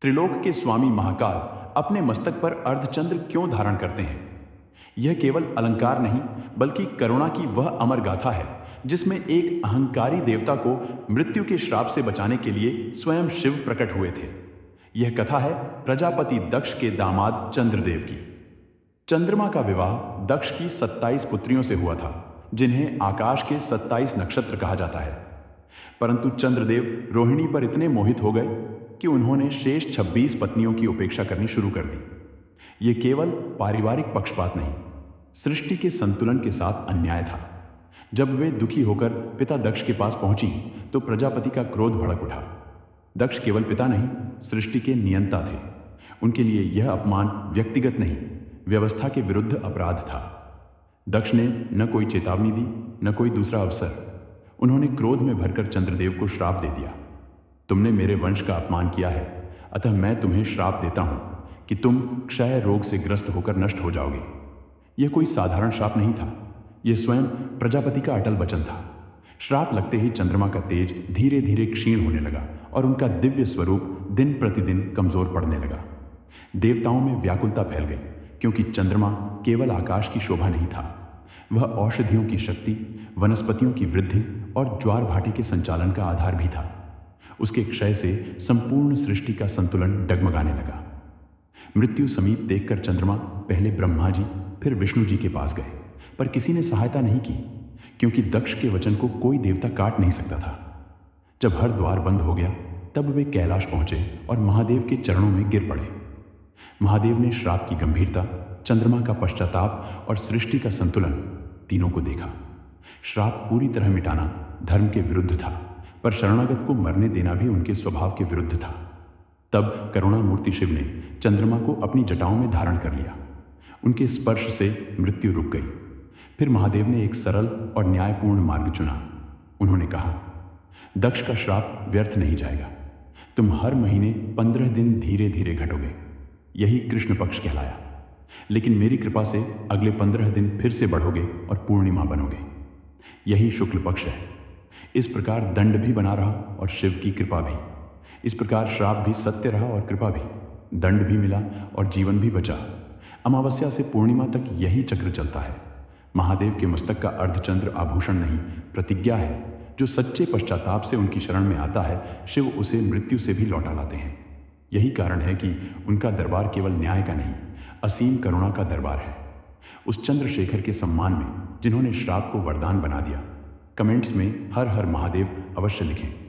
त्रिलोक के स्वामी महाकाल अपने मस्तक पर अर्धचंद्र क्यों धारण करते हैं? यह केवल अलंकार नहीं, बल्कि करुणा की वह अमर गाथा है जिसमें एक अहंकारी देवता को मृत्यु के श्राप से बचाने के लिए स्वयं शिव प्रकट हुए थे। यह कथा है प्रजापति दक्ष के दामाद चंद्रदेव की। चंद्रमा का विवाह दक्ष की 27 पुत्रियों से हुआ था, जिन्हें आकाश के 27 नक्षत्र कहा जाता है। परंतु चंद्रदेव रोहिणी पर इतने मोहित हो गए कि उन्होंने शेष 26 पत्नियों की उपेक्षा करनी शुरू कर दी। ये केवल पारिवारिक पक्षपात नहीं, सृष्टि के संतुलन के साथ अन्याय था। जब वे दुखी होकर पिता दक्ष के पास पहुंची तो प्रजापति का क्रोध भड़क उठा। दक्ष केवल पिता नहीं, सृष्टि के नियंता थे। उनके लिए यह अपमान व्यक्तिगत नहीं, व्यवस्था के विरुद्ध अपराध था। दक्ष ने न कोई चेतावनी दी, न कोई दूसरा अवसर। उन्होंने क्रोध में भरकर चंद्रदेव को श्राप दे दिया। तुमने मेरे वंश का अपमान किया है, अतः मैं तुम्हें श्राप देता हूं कि तुम क्षय रोग से ग्रस्त होकर नष्ट हो जाओगे। यह कोई साधारण श्राप नहीं था, यह स्वयं प्रजापति का अटल वचन था। श्राप लगते ही चंद्रमा का तेज धीरे धीरे क्षीण होने लगा और उनका दिव्य स्वरूप दिन प्रतिदिन कमजोर पड़ने लगा। देवताओं में व्याकुलता फैल गई, क्योंकि चंद्रमा केवल आकाश की शोभा नहीं था, वह औषधियों की शक्ति, वनस्पतियों की वृद्धि और ज्वार भाटे के संचालन का आधार भी था। उसके क्षय से संपूर्ण सृष्टि का संतुलन डगमगाने लगा। मृत्यु समीप देखकर चंद्रमा पहले ब्रह्मा जी, फिर विष्णु जी के पास गए, पर किसी ने सहायता नहीं की, क्योंकि दक्ष के वचन को कोई देवता काट नहीं सकता था। जब हर द्वार बंद हो गया, तब वे कैलाश पहुंचे और महादेव के चरणों में गिर पड़े। महादेव ने श्राप की गंभीरता, चंद्रमा का पश्चाताप और सृष्टि का संतुलन तीनों को देखा। श्राप पूरी तरह मिटाना धर्म के विरुद्ध था, पर शरणागत को मरने देना भी उनके स्वभाव के विरुद्ध था। तब करुणामूर्ति शिव ने चंद्रमा को अपनी जटाओं में धारण कर लिया। उनके स्पर्श से मृत्यु रुक गई। फिर महादेव ने एक सरल और न्यायपूर्ण मार्ग चुना। उन्होंने कहा, दक्ष का श्राप व्यर्थ नहीं जाएगा। तुम हर महीने 15 दिन धीरे धीरे घटोगे। यही कृष्ण पक्ष कहलाया। लेकिन मेरी कृपा से अगले 15 दिन फिर से बढ़ोगे और पूर्णिमा बनोगे। यही शुक्ल पक्ष है। इस प्रकार दंड भी बना रहा और शिव की कृपा भी। इस प्रकार श्राप भी सत्य रहा और कृपा भी। दंड भी मिला और जीवन भी बचा। अमावस्या से पूर्णिमा तक यही चक्र चलता है। महादेव के मस्तक का अर्धचंद्र आभूषण नहीं, प्रतिज्ञा है। जो सच्चे पश्चाताप से उनकी शरण में आता है, शिव उसे मृत्यु से भी लौटा लाते हैं। यही कारण है कि उनका दरबार केवल न्याय का नहीं, असीम करुणा का दरबार है। उस चंद्रशेखर के सम्मान में जिन्होंने श्राप को वरदान बना दिया, कमेंट्स में हर हर महादेव अवश्य लिखें।